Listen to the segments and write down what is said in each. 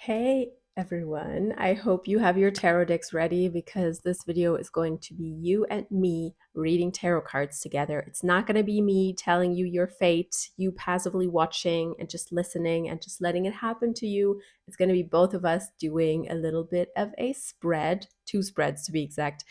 Hey everyone, I hope you have your tarot decks ready because this video is going to be you and me reading tarot cards together. It's not going to be me telling you your fate, you passively watching and just listening and just letting it happen to you. It's going to be both of us doing a little bit of a spread, two spreads to be exact.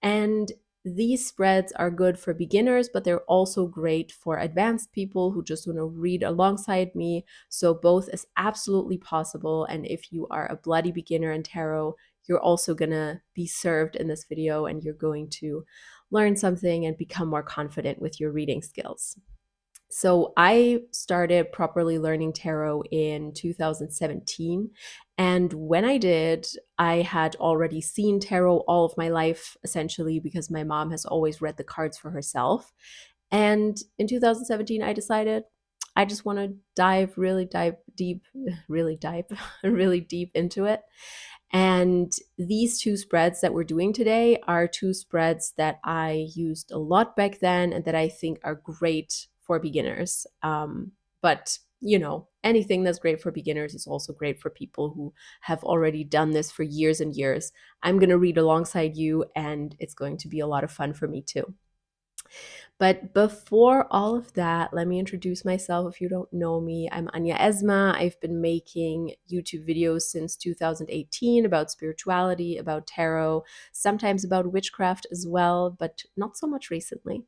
And these spreads are good for beginners, but they're also great for advanced people who just want to read alongside me. So both is absolutely possible. And if you are a bloody beginner in tarot, you're also going to be served in this video and you're going to learn something and become more confident with your reading skills. So I started properly learning tarot in 2017. And when I did, I had already seen tarot all of my life, essentially, because my mom has always read the cards for herself. And in 2017, I decided I just want to dive deep, really dive, really deep into it. And these two spreads that we're doing today are two spreads that I used a lot back then and that I think are great for beginners. But anything that's great for beginners is also great for people who have already done this for years and years. I'm going to read alongside you, and it's going to be a lot of fun for me too. But before all of that, let me introduce myself if you don't know me. I'm Anya Esma. I've been making YouTube videos since 2018 about spirituality, about tarot, sometimes about witchcraft as well, but not so much recently.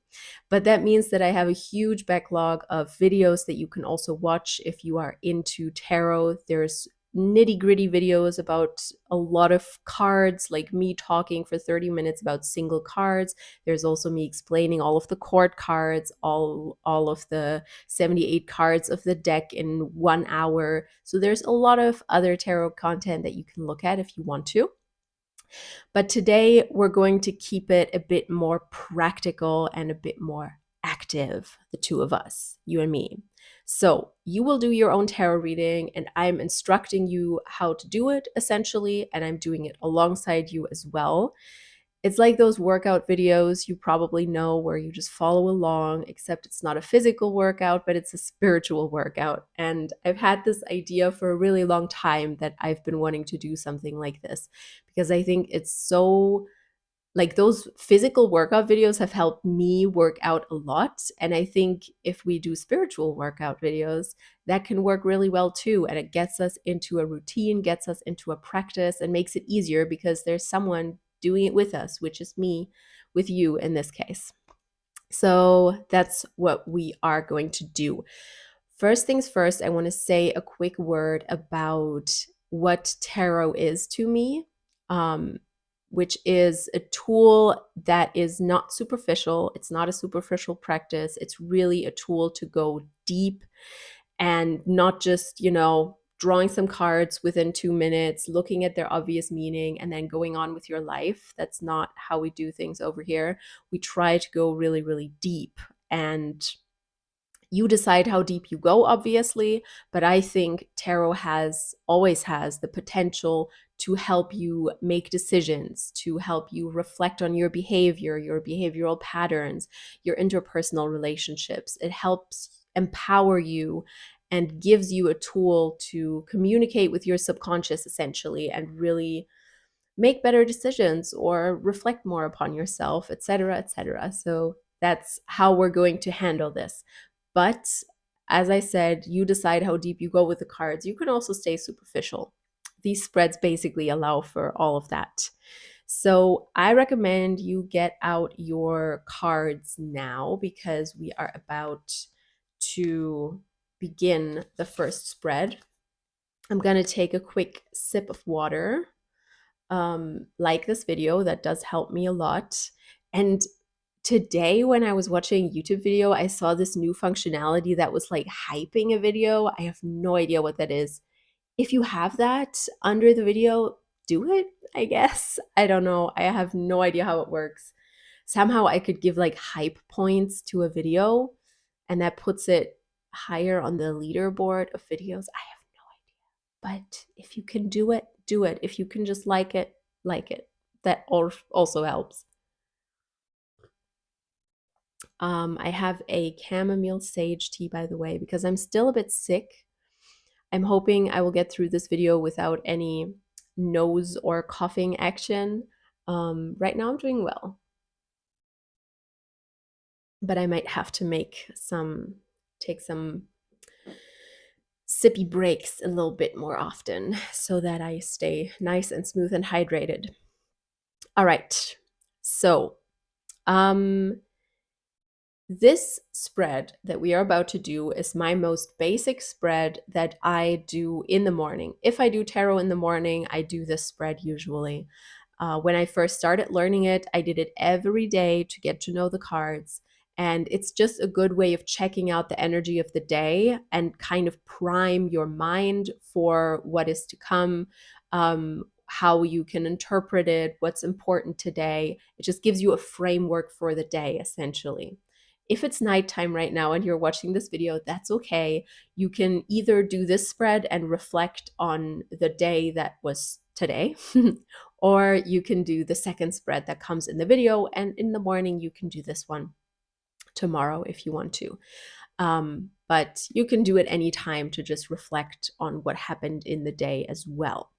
But that means that I have a huge backlog of videos that you can also watch if you are into tarot. There's nitty-gritty videos about a lot of cards, like me talking for 30 minutes about single cards. There's also me explaining all of the court cards, all of the 78 cards of the deck in 1 hour. So there's a lot of other tarot content that you can look at if you want to. But today we're going to keep it a bit more practical and a bit more active, the two of us, you and me. So you will do your own tarot reading, and I'm instructing you how to do it essentially, and I'm doing it alongside you as well. It's like those workout videos you probably know where you just follow along, except it's not a physical workout, but it's a spiritual workout. And I've had this idea for a really long time that I've been wanting to do something like this because I think it's so like those physical workout videos have helped me work out a lot. And I think if we do spiritual workout videos, that can work really well too. And it gets us into a routine, gets us into a practice, and makes it easier because there's someone doing it with us, which is me with you in this case. So that's what we are going to do. First things first, I want to say a quick word about what tarot is to me, um, which is a tool that is not superficial. It's not a superficial practice. It's really a tool to go deep and not just, drawing some cards within 2 minutes, looking at their obvious meaning, and then going on with your life. That's not how we do things over here. We try to go really, really deep. And you decide how deep you go, obviously, but I think tarot always has the potential to help you make decisions, to help you reflect on your behavior, your behavioral patterns, your interpersonal relationships. It helps empower you and gives you a tool to communicate with your subconscious essentially and really make better decisions or reflect more upon yourself, etc., etc. So that's how we're going to handle this. But as I said, you decide how deep you go with the cards. You can also stay superficial. These spreads basically allow for all of that. So I recommend you get out your cards now because we are about to begin the first spread. I'm going to take a quick sip of water. Like this video, that does help me a lot. And today when I was watching a YouTube video, I saw this new functionality that was like hyping a video. I have no idea what that is. If you have that under the video, do it, I guess. I don't know. I have no idea how it works. Somehow I could give like hype points to a video and that puts it higher on the leaderboard of videos. I have no idea. But if you can do it, do it. If you can just like it, like it. That also helps. I have a chamomile sage tea, by the way, because I'm still a bit sick. I'm hoping I will get through this video without any nose or coughing action. Right now I'm doing well, but I might have to take some sippy breaks a little bit more often so that I stay nice and smooth and hydrated. All right, so this spread that we are about to do is my most basic spread that I do in the morning. If I do tarot in the morning, I do this spread usually. When I first started learning it, I did it every day to get to know the cards. And it's just a good way of checking out the energy of the day and kind of prime your mind for what is to come, how you can interpret it, what's important today. It just gives you a framework for the day, essentially. If it's nighttime right now and you're watching this video, that's okay. You can either do this spread and reflect on the day that was today, or you can do the second spread that comes in the video, and in the morning you can do this one tomorrow if you want to. But you can do it anytime to just reflect on what happened in the day as well.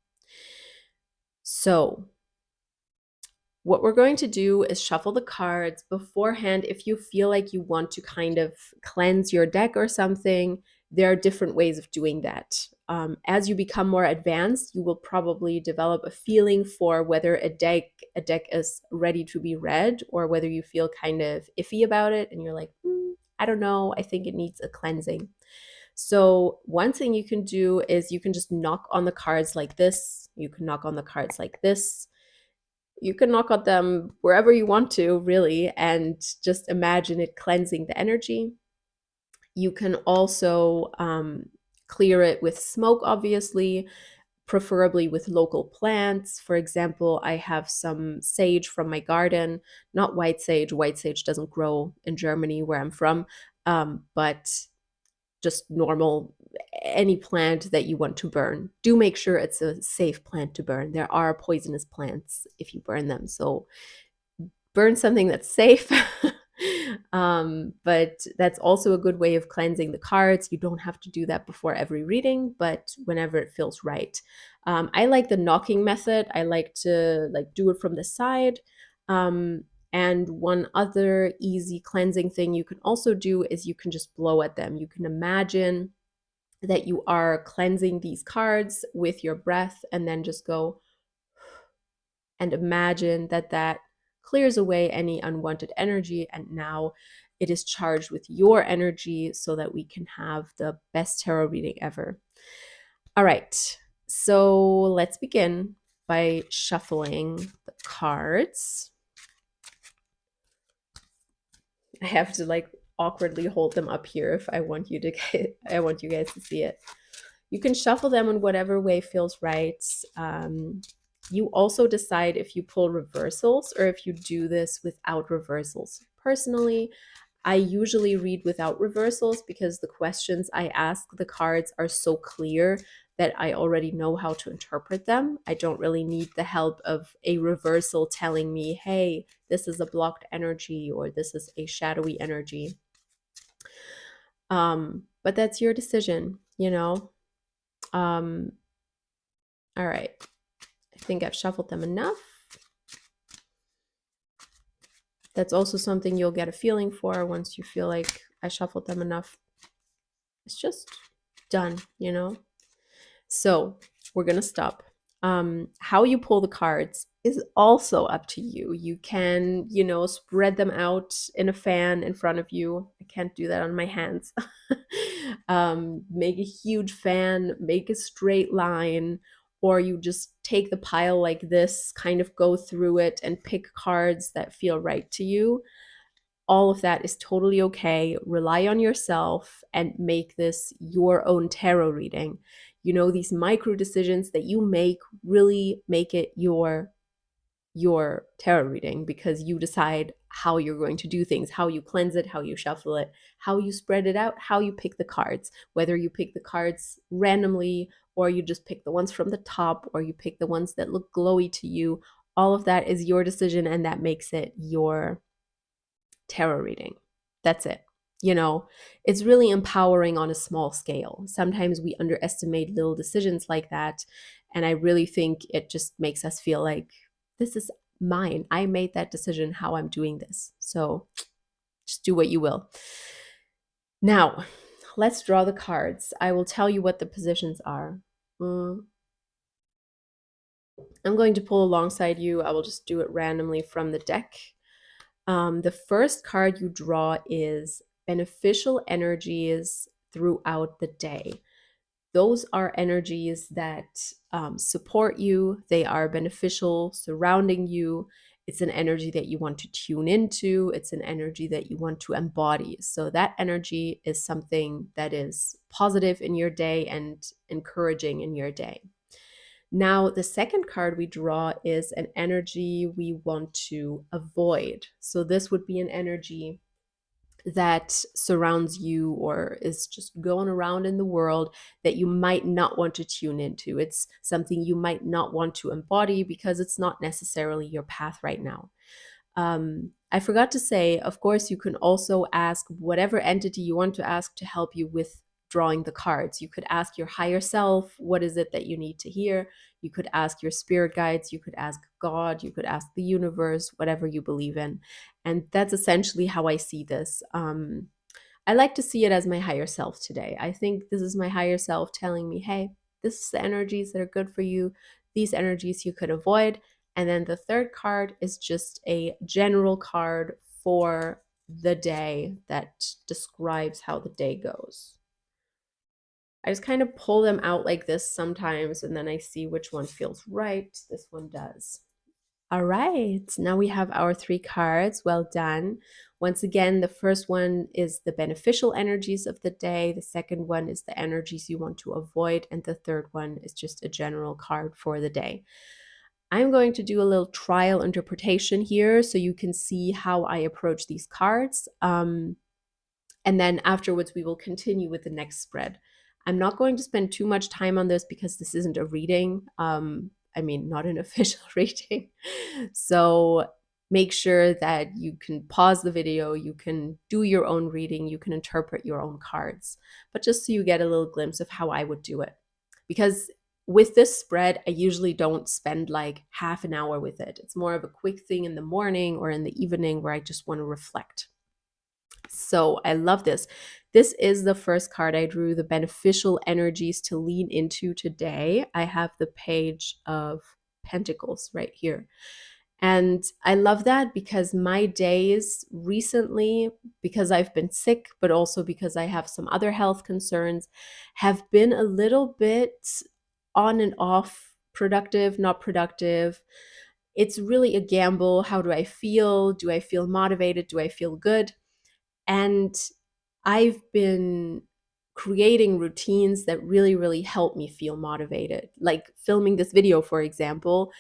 So what we're going to do is shuffle the cards beforehand. If you feel like you want to kind of cleanse your deck or something, there are different ways of doing that. As you become more advanced, you will probably develop a feeling for whether a deck is ready to be read, or whether you feel kind of iffy about it and you're like, I don't know, I think it needs a cleansing. So one thing you can do is you can just knock on the cards like this. You can knock on the cards like this. You can knock on them wherever you want to, really, and just imagine it cleansing the energy. You can also clear it with smoke, obviously, preferably with local plants. For example, I have some sage from my garden, not white sage. White sage doesn't grow in Germany where I'm from, but just normal, any plant that you want to burn. Do make sure it's a safe plant to burn. There are poisonous plants if you burn them, so burn something that's safe. But that's also a good way of cleansing the cards. You don't have to do that before every reading, but whenever it feels right. I like the knocking method. I like to do it from the side. And one other easy cleansing thing you can also do is you can just blow at them. You can imagine that you are cleansing these cards with your breath, and then just go and imagine that that clears away any unwanted energy, and now it is charged with your energy so that we can have the best tarot reading ever. All right, so let's begin by shuffling the cards. I have to awkwardly hold them up here if I want you guys to see it. You can shuffle them in whatever way feels right. You also decide if you pull reversals or if you do this without reversals. Personally, I usually read without reversals because the questions I ask the cards are so clear that I already know how to interpret them. I don't really need the help of a reversal telling me, hey, this is a blocked energy or this is a shadowy energy. But that's your decision, you know? All right. I think I've shuffled them enough. That's also something you'll get a feeling for once you feel like I shuffled them enough. It's just done, you know? So we're going to stop. How you pull the cards is also up to you. You can, spread them out in a fan in front of you. I can't do that on my hands. Make a huge fan, make a straight line, or you just take the pile like this, kind of go through it and pick cards that feel right to you. All of that is totally okay. Rely on yourself and make this your own tarot reading. These micro decisions that you make really make it your tarot reading, because you decide how you're going to do things, how you cleanse it, how you shuffle it, how you spread it out, how you pick the cards, whether you pick the cards randomly or you just pick the ones from the top or you pick the ones that look glowy to you. All of that is your decision, and that makes it your tarot reading. That's it. you know, it's really empowering on a small scale. Sometimes we underestimate little decisions like that. And I really think it just makes us feel like this is mine. I made that decision how I'm doing this. So just do what you will. Now, let's draw the cards. I will tell you what the positions are. I'm going to pull alongside you. I will just do it randomly from the deck. The first card you draw is beneficial energies throughout the day. Those are energies that support you. They are beneficial surrounding you. It's an energy that you want to tune into. It's an energy that you want to embody. So that energy is something that is positive in your day and encouraging in your day. Now, the second card we draw is an energy we want to avoid. So this would be an energy that surrounds you or is just going around in the world that you might not want to tune into. It's something you might not want to embody because it's not necessarily your path right now. I forgot to say, of course, you can also ask whatever entity you want to ask to help you with drawing the cards. You could ask your higher self, what is it that you need to hear? You could ask your spirit guides, you could ask God, you could ask the universe, whatever you believe in. And that's essentially how I see this. I like to see it as my higher self today. I think this is my higher self telling me, hey, this is the energies that are good for you. These energies you could avoid. And then the third card is just a general card for the day that describes how the day goes. I just kind of pull them out like this sometimes, and then I see which one feels right. This one does. All right, now we have our 3 cards. Well done. Once again, the first one is the beneficial energies of the day. The second one is the energies you want to avoid. And the third one is just a general card for the day. I'm going to do a little trial interpretation here so you can see how I approach these cards. And then afterwards, we will continue with the next spread. I'm not going to spend too much time on this because this isn't a reading. I mean, not an official reading. So make sure that you can pause the video, you can do your own reading, you can interpret your own cards, but just so you get a little glimpse of how I would do it. Because with this spread, I usually don't spend like half an hour with it. It's more of a quick thing in the morning or in the evening where I just want to reflect. So I love this. This is the first card I drew, the beneficial energies to lean into today. I have the Page of Pentacles right here. And I love that because my days recently, because I've been sick, but also because I have some other health concerns, have been a little bit on and off, productive, not productive. It's really a gamble. How do I feel? Do I feel motivated? Do I feel good? And I've been creating routines that really, really help me feel motivated. Like filming this video, for example,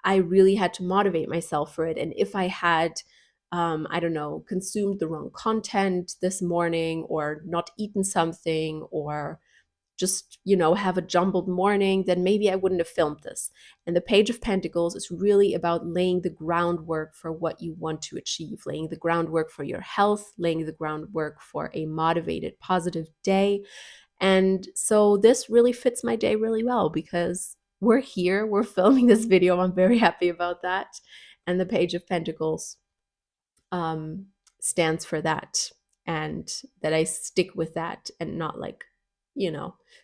I really had to motivate myself for it. And if I had, I don't know, consumed the wrong content this morning or not eaten something or just, have a jumbled morning, then maybe I wouldn't have filmed this. And the Page of Pentacles is really about laying the groundwork for what you want to achieve, laying the groundwork for your health, laying the groundwork for a motivated, positive day. And so this really fits my day really well because we're here, we're filming this video. I'm very happy about that. And the Page of Pentacles stands for that, and that I stick with that and not like,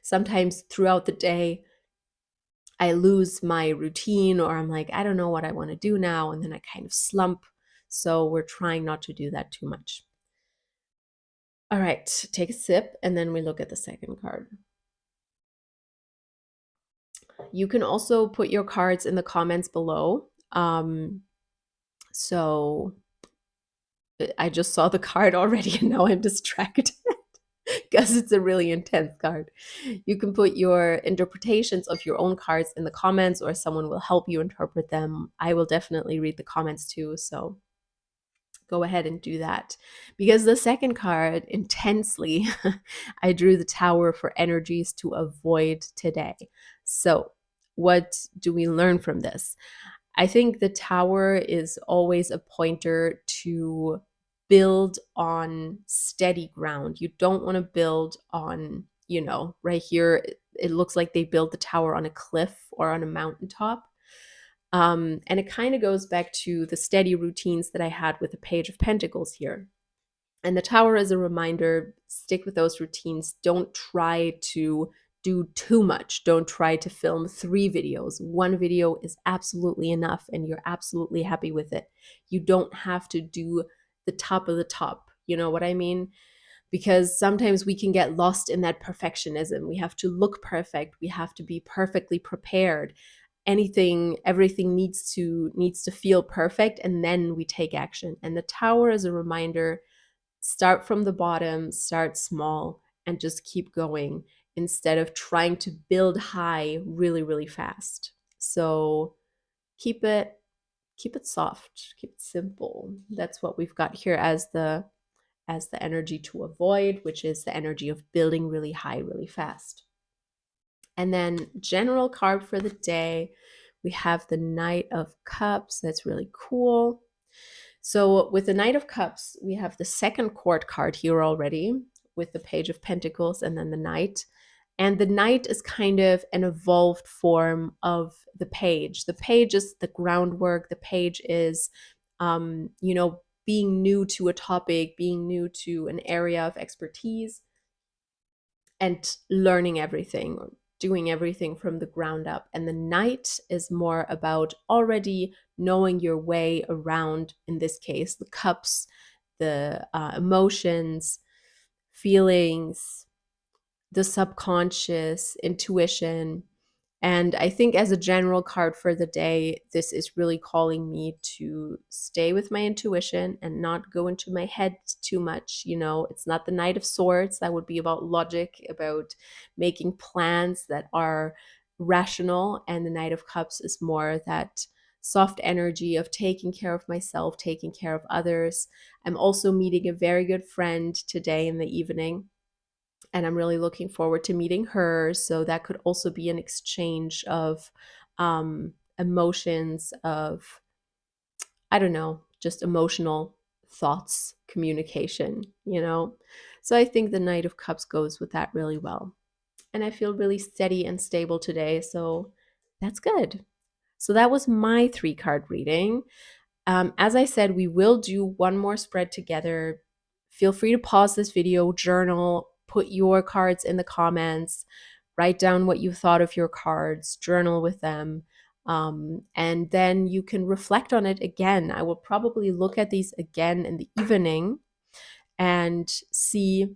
sometimes throughout the day, I lose my routine or I'm like, I don't know what I want to do now. And then I kind of slump. So we're trying not to do that too much. All right, take a sip and then we look at the second card. You can also put your cards in the comments below. So I just saw the card already and now I'm distracted. Because it's a really intense card. You can put your interpretations of your own cards in the comments or someone will help you interpret them. I will definitely read the comments too, so go ahead and do that. Because the second card, intensely, I drew the Tower for energies to avoid today. So what do we learn from this? I think the Tower is always a pointer to build on steady ground. You don't want to build on, right here, it looks like they built the tower on a cliff or on a mountaintop. And it kind of goes back to the steady routines that I had with the Page of Pentacles here. And the tower is a reminder, stick with those routines. Don't try to do too much. Don't try to film 3 videos. 1 video is absolutely enough and you're absolutely happy with it. You don't have to do the top of the top. You know what I mean? Because sometimes we can get lost in that perfectionism. We have to look perfect. We have to be perfectly prepared. Everything needs to feel perfect, and then we take action. And the tower is a reminder, start from the bottom, start small, and just keep going instead of trying to build high really, really fast. So keep it soft, keep it simple. That's what we've got here as the energy to avoid, which is the energy of building really high, really fast. And then general card for the day, we have the Knight of Cups. That's really cool. So with the Knight of Cups, we have the second court card here already with the Page of Pentacles and then the Knight. And the Knight is kind of an evolved form of the Page. The Page is the groundwork. The Page is, being new to a topic, being new to an area of expertise, and learning everything, or doing everything from the ground up. And the Knight is more about already knowing your way around, in this case, the cups, the emotions, feelings, the subconscious, intuition. And I think as a general card for the day, this is really calling me to stay with my intuition and not go into my head too much. It's not the Knight of Swords. That would be about logic, about making plans that are rational. And the Knight of Cups is more that soft energy of taking care of myself, taking care of others. I'm also meeting a very good friend today in the evening, and I'm really looking forward to meeting her. So that could also be an exchange of emotions, of, I don't know, just emotional thoughts, communication. So I think the Knight of Cups goes with that really well. And I feel really steady and stable today. So that's good. So that was my 3-card reading. As I said, we will do one more spread together. Feel free to pause this video, journal, put your cards in the comments, write down what you thought of your cards, journal with them, and then you can reflect on it again. I will probably look at these again in the evening and see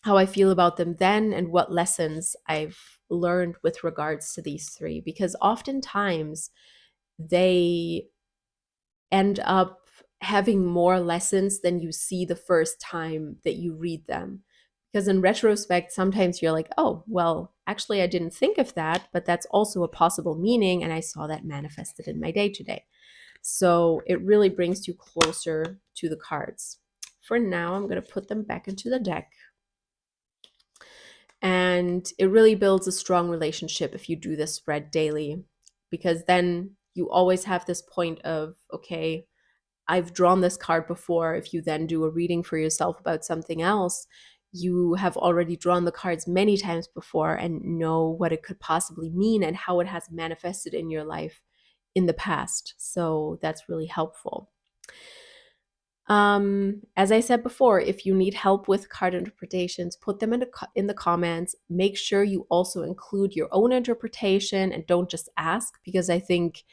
how I feel about them then and what lessons I've learned with regards to these 3, because oftentimes they end up having more lessons than you see the first time that you read them. Because in retrospect, sometimes you're like, oh, well, actually, I didn't think of that, but that's also a possible meaning. And I saw that manifested in my day today. So it really brings you closer to the cards. For now, I'm going to put them back into the deck. And it really builds a strong relationship if you do this spread daily, because then you always have this point of, okay, I've drawn this card before. If you then do a reading for yourself about something else, you have already drawn the cards many times before and know what it could possibly mean and how it has manifested in your life in the past. So that's really helpful. As I said before, if you need help with card interpretations, put them in the comments. Make sure you also include your own interpretation and don't just ask, because I think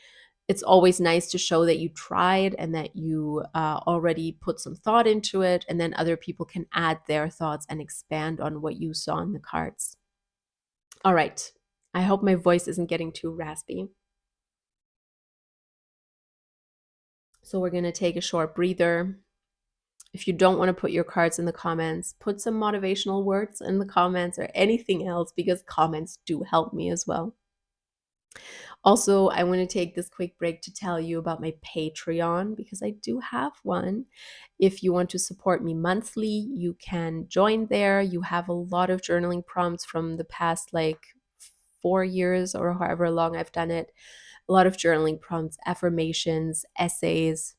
it's always nice to show that you tried and that you already put some thought into it, and then other people can add their thoughts and expand on what you saw in the cards. All right. I hope my voice isn't getting too raspy. So we're going to take a short breather. If you don't want to put your cards in the comments, put some motivational words in the comments or anything else, because comments do help me as well. Also, I want to take this quick break to tell you about my Patreon, because I do have one. If you want to support me monthly, you can join there. You have a lot of journaling prompts from the past 4 years or however long I've done it. A lot of journaling prompts, affirmations, essays,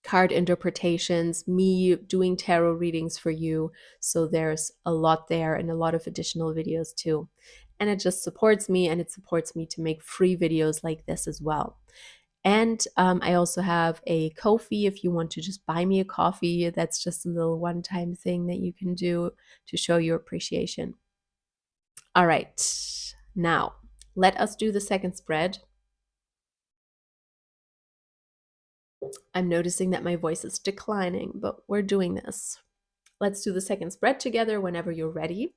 card interpretations, me doing tarot readings for you. So there's a lot there and a lot of additional videos too. And it just supports me, and it supports me to make free videos like this as well. And I also have a Ko-fi if you want to just buy me a coffee. That's just a little one-time thing that you can do to show your appreciation. All right, now let us do the second spread. I'm noticing that my voice is declining, but we're doing this. Let's do the second spread together whenever you're ready.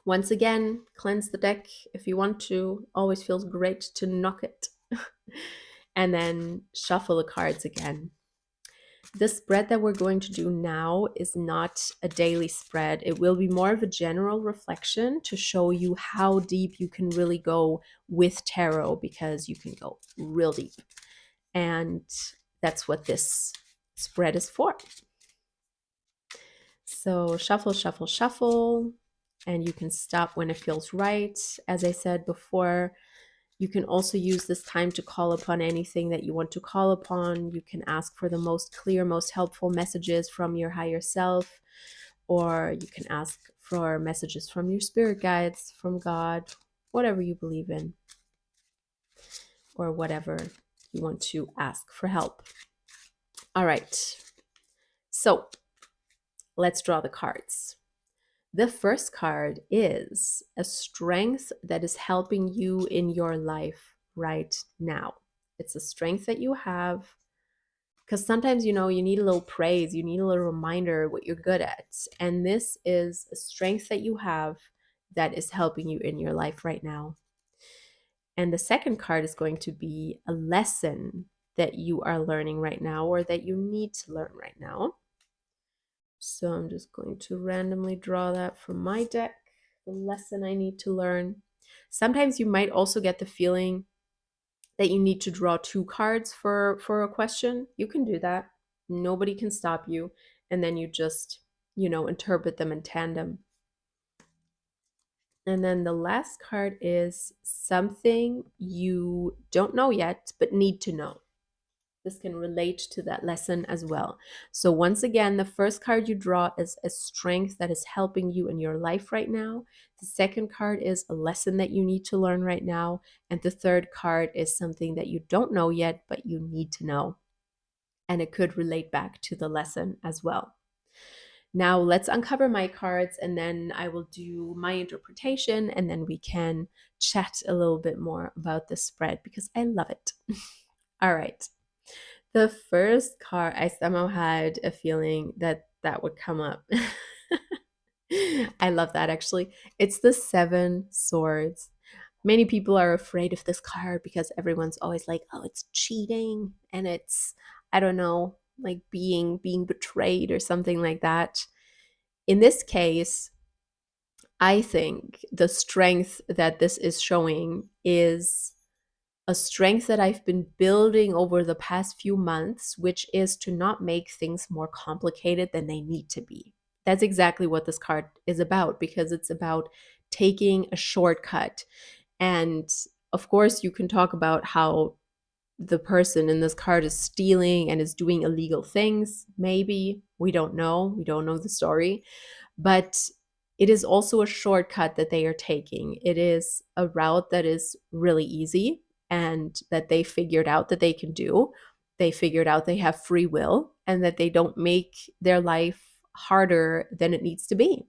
Once again, cleanse the deck if you want to. Always feels great to knock it. And then shuffle the cards again. The spread that we're going to do now is not a daily spread. It will be more of a general reflection to show you how deep you can really go with tarot, because you can go real deep. And that's what this spread is for. So shuffle, shuffle, shuffle, and you can stop when it feels right. As I said before, you can also use this time to call upon anything that you want to call upon. You can ask for the most clear, most helpful messages from your higher self, or you can ask for messages from your spirit guides, from God, whatever you believe in, or whatever you want to ask for help. All right, so let's draw the cards. The first card is a strength that is helping you in your life right now. It's a strength that you have, because sometimes, you know, you need a little praise, you need a little reminder what you're good at. And this is a strength that you have that is helping you in your life right now. And the second card is going to be a lesson that you are learning right now, or that you need to learn right now. So I'm just going to randomly draw that from my deck, the lesson I need to learn. Sometimes you might also get the feeling that you need to draw two cards for a question. You can do that. Nobody can stop you. And then you just, you know, interpret them in tandem. And then the last card is something you don't know yet, but need to know. This can relate to that lesson as well. So once again, the first card you draw is a strength that is helping you in your life right now. The second card is a lesson that you need to learn right now. And the third card is something that you don't know yet, but you need to know. And it could relate back to the lesson as well. Now let's uncover my cards, and then I will do my interpretation, and then we can chat a little bit more about this spread because I love it. All right. The first card, I somehow had a feeling that that would come up. I love that, actually. It's the Seven Swords. Many people are afraid of this card because everyone's always like, oh, it's cheating, and it's, I don't know, like being betrayed or something like that. In this case, I think the strength that this is showing is a strength that I've been building over the past few months, which is to not make things more complicated than they need to be. That's exactly what this card is about, because it's about taking a shortcut. And of course, you can talk about how the person in this card is stealing and is doing illegal things. Maybe. We don't know. We don't know the story. But it is also a shortcut that they are taking. It is a route that is really easy and that they figured out that they can do. They figured out they have free will and that they don't make their life harder than it needs to be.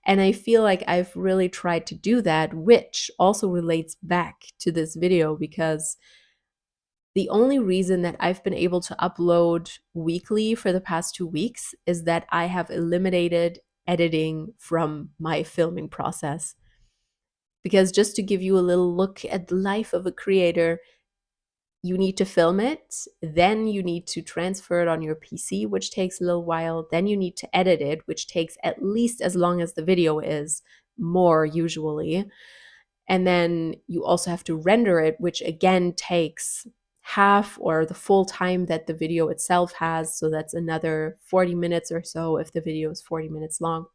And I feel like I've really tried to do that, which also relates back to this video, because the only reason that I've been able to upload weekly for the past 2 weeks is that I have eliminated editing from my filming process. Because just to give you a little look at the life of a creator, you need to film it, then you need to transfer it on your PC, which takes a little while, then you need to edit it, which takes at least as long as the video is, more usually. And then you also have to render it, which again takes half or the full time that the video itself has. So that's another 40 minutes or so if the video is 40 minutes long.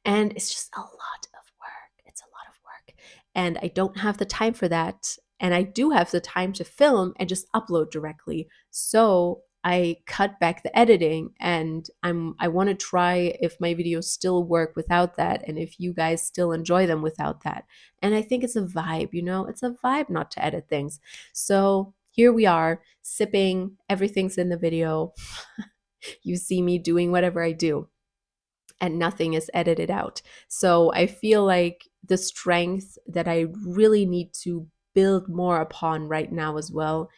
And it's just a lot of work. It's a lot of work. And I don't have the time for that. And I do have the time to film and just upload directly. So I cut back the editing, and I want to try if my videos still work without that, and if you guys still enjoy them without that. And I think it's a vibe, it's a vibe not to edit things. So here we are sipping, everything's in the video. You see me doing whatever I do, and nothing is edited out. So I feel like the strength that I really need to build more upon right now as well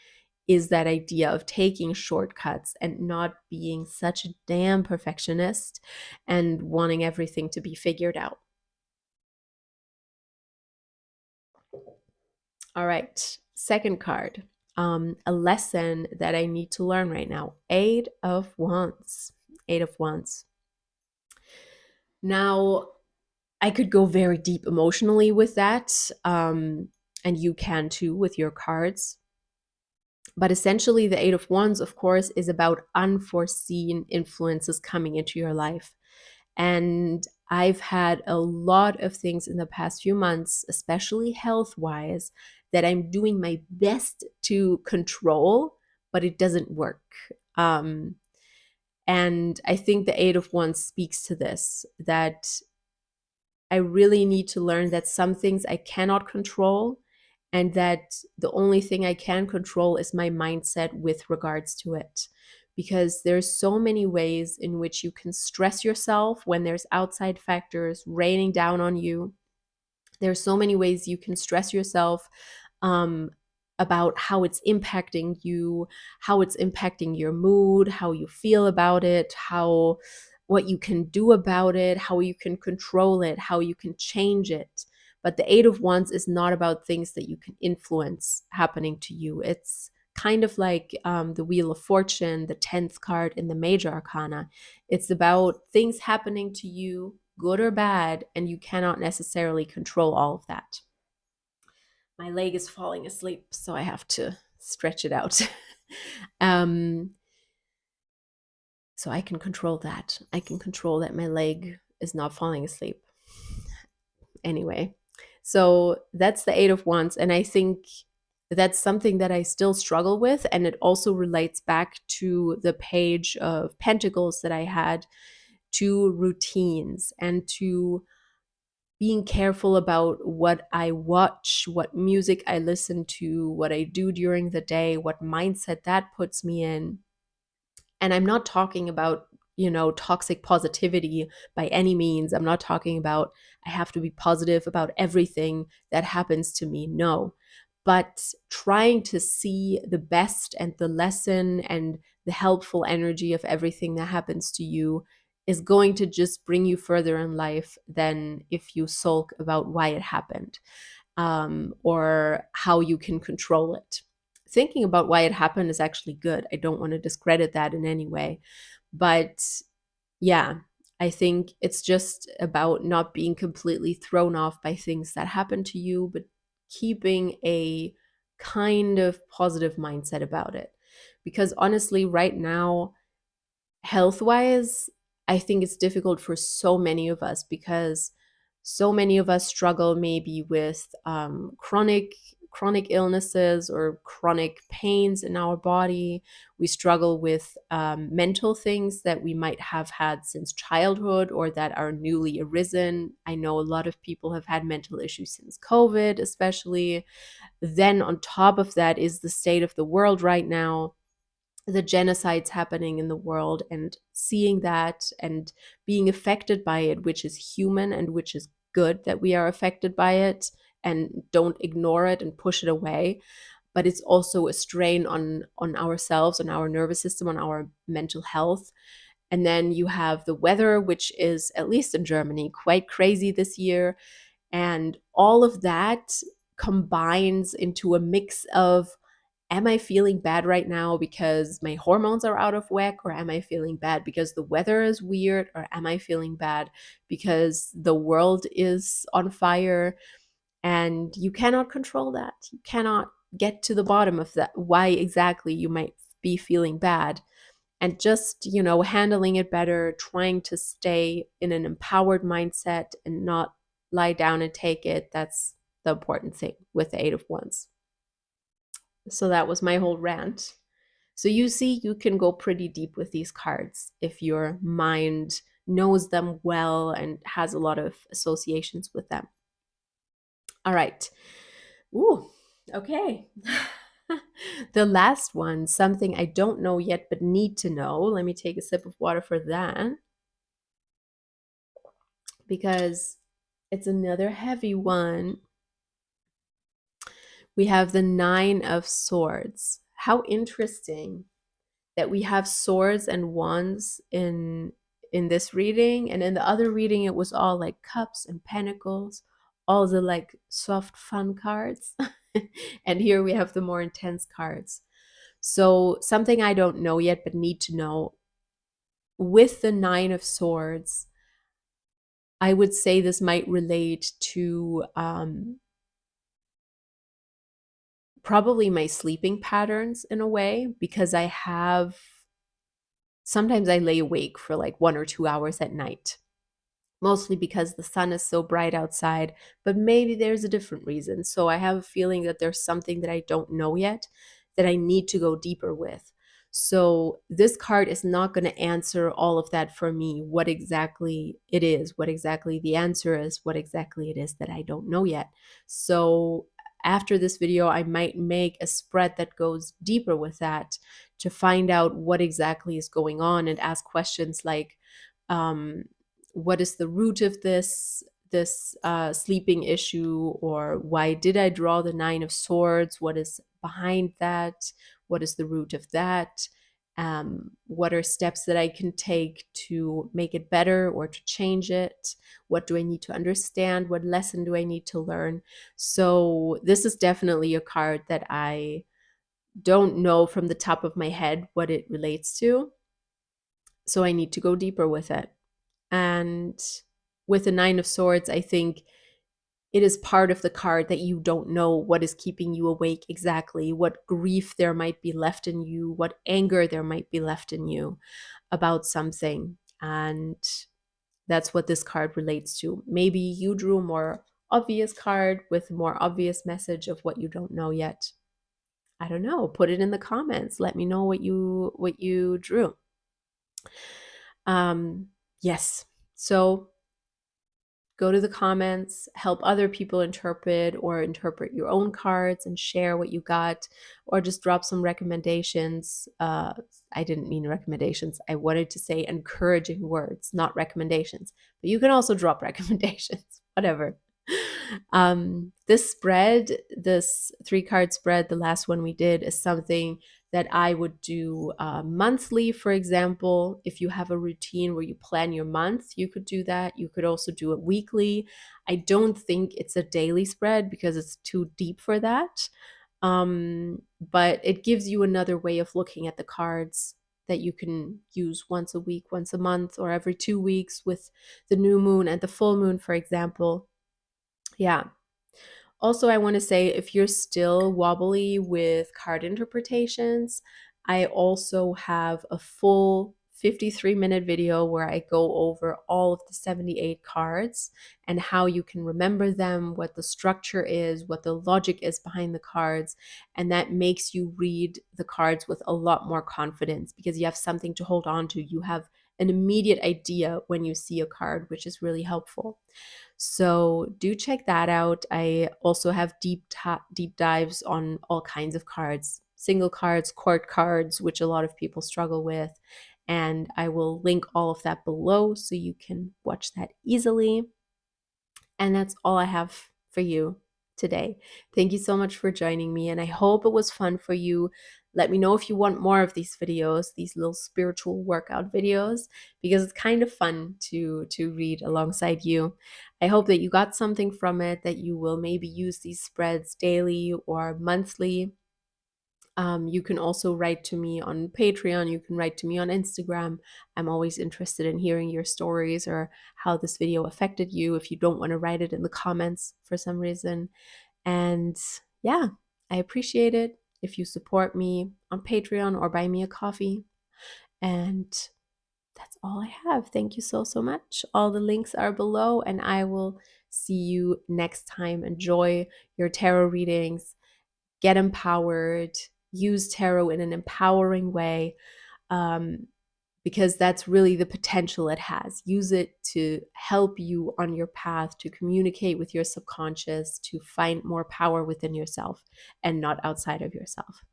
is that idea of taking shortcuts and not being such a damn perfectionist and wanting everything to be figured out. All right, second card. A lesson that I need to learn right now. Eight of Wands. Eight of Wands. Now, I could go very deep emotionally with that, and you can too with your cards. But essentially, the Eight of Wands, of course, is about unforeseen influences coming into your life. And I've had a lot of things in the past few months, especially health wise, that I'm doing my best to control, but it doesn't work. Um, and I think the Eight of Wands speaks to this, that I really need to learn that some things I cannot control, and that the only thing I can control is my mindset with regards to it. Because there's so many ways in which you can stress yourself when there's outside factors raining down on you. There's so many ways you can stress yourself um, about how it's impacting you, how it's impacting your mood, how you feel about it, how what you can do about it, how you can control it, how you can change it. But the Eight of Wands is not about things that you can influence happening to you. It's kind of like the Wheel of Fortune, the 10th card in the Major Arcana. It's about things happening to you, good or bad, and you cannot necessarily control all of that. My leg is falling asleep, so I have to stretch it out. um, so I can control that. I can control that my leg is not falling asleep. Anyway, so that's the Eight of Wands. And I think that's something that I still struggle with. And it also relates back to the Page of Pentacles that I had, to routines and to being careful about what I watch, what music I listen to, what I do during the day, what mindset that puts me in. And I'm not talking about, toxic positivity by any means. I'm not talking about I have to be positive about everything that happens to me. No. But trying to see the best and the lesson and the helpful energy of everything that happens to you is going to just bring you further in life than if you sulk about why it happened, or how you can control it. Thinking about why it happened is actually good. I don't want to discredit that in any way. But yeah, I think it's just about not being completely thrown off by things that happen to you, but keeping a kind of positive mindset about it. Because honestly, right now, health wise, I think it's difficult for so many of us, because so many of us struggle maybe with chronic illnesses or chronic pains in our body. We struggle with mental things that we might have had since childhood or that are newly arisen. I know a lot of people have had mental issues since COVID, especially. Then on top of that is the state of the world right now, the genocides happening in the world, and seeing that and being affected by it, which is human and which is good that we are affected by it and don't ignore it and push it away. But it's also a strain on ourselves, on our nervous system, on our mental health. And then you have the weather, which is, at least in Germany, quite crazy this year. And all of that combines into a mix of, am I feeling bad right now because my hormones are out of whack? Or am I feeling bad because the weather is weird? Or am I feeling bad because the world is on fire? And you cannot control that. You cannot get to the bottom of that, why exactly you might be feeling bad. And just, handling it better, trying to stay in an empowered mindset and not lie down and take it. That's the important thing with the Eight of Wands. So that was my whole rant. So you see, you can go pretty deep with these cards if your mind knows them well and has a lot of associations with them. All right. Ooh, okay. The last one, something I don't know yet but need to know. Let me take a sip of water for that because it's another heavy one. We have the Nine of Swords. How interesting that we have swords and wands in this reading, and in the other reading it was all like cups and pentacles, all the like soft fun cards. And here we have the more intense cards. So something I don't know yet but need to know, with the Nine of Swords, I would say this might relate to probably my sleeping patterns in a way, because sometimes I lay awake for like 1 or 2 hours at night, mostly because the sun is so bright outside, but maybe there's a different reason. So I have a feeling that there's something that I don't know yet that I need to go deeper with. So this card is not going to answer all of that for me, what exactly it is, what exactly the answer is, what exactly it is that I don't know yet. So after this video, I might make a spread that goes deeper with that to find out what exactly is going on and ask questions like, um, what is the root of this sleeping issue, or why did I draw the Nine of Swords? What is behind that? What is the root of that? What are steps that I can take to make it better or to change it? What do I need to understand? What lesson do I need to learn? So this is definitely a card that I don't know from the top of my head what it relates to. So I need to go deeper with it. And with the Nine of Swords, I think it is part of the card that you don't know what is keeping you awake exactly, what grief there might be left in you, what anger there might be left in you about something. And that's what this card relates to. Maybe you drew a more obvious card with a more obvious message of what you don't know yet. I don't know. Put it in the comments. Let me know what you drew. Yes. So go to the comments, help other people interpret, or interpret your own cards and share what you got, or just drop some recommendations. I didn't mean recommendations. I wanted to say encouraging words, not recommendations. But you can also drop recommendations, whatever. This spread, this 3-card spread, the last one we did, is something that I would do monthly. For example, if you have a routine where you plan your month, you could do that. You could also do it weekly. I don't think it's a daily spread because it's too deep for that. But it gives you another way of looking at the cards that you can use once a week, once a month, or every 2 weeks with the new moon and the full moon, for example. Yeah. Also, I want to say, if you're still wobbly with card interpretations, I also have a full 53-minute video where I go over all of the 78 cards and how you can remember them, what the structure is, what the logic is behind the cards. And that makes you read the cards with a lot more confidence because you have something to hold on to. You have an immediate idea when you see a card, which is really helpful. So do check that out. I also have deep dives on all kinds of cards, single cards, court cards, which a lot of people struggle with. And I will link all of that below so you can watch that easily. And that's all I have for you today. Thank you so much for joining me, and I hope it was fun for you. Let me know if you want more of these videos, these little spiritual workout videos, because it's kind of fun to read alongside you. I hope that you got something from it, that you will maybe use these spreads daily or monthly. You can also write to me on Patreon. You can write to me on Instagram. I'm always interested in hearing your stories or how this video affected you if you don't want to write it in the comments for some reason. And yeah, I appreciate it if you support me on Patreon or buy me a coffee. And that's all I have. Thank you so, so much. All the links are below, and I will see you next time. Enjoy your tarot readings. Get empowered. use tarot in an empowering way, because that's really the potential it has. Use it to help you on your path to communicate with your subconscious, to find more power within yourself and not outside of yourself.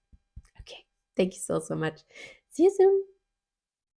Okay, thank you so much. See you soon.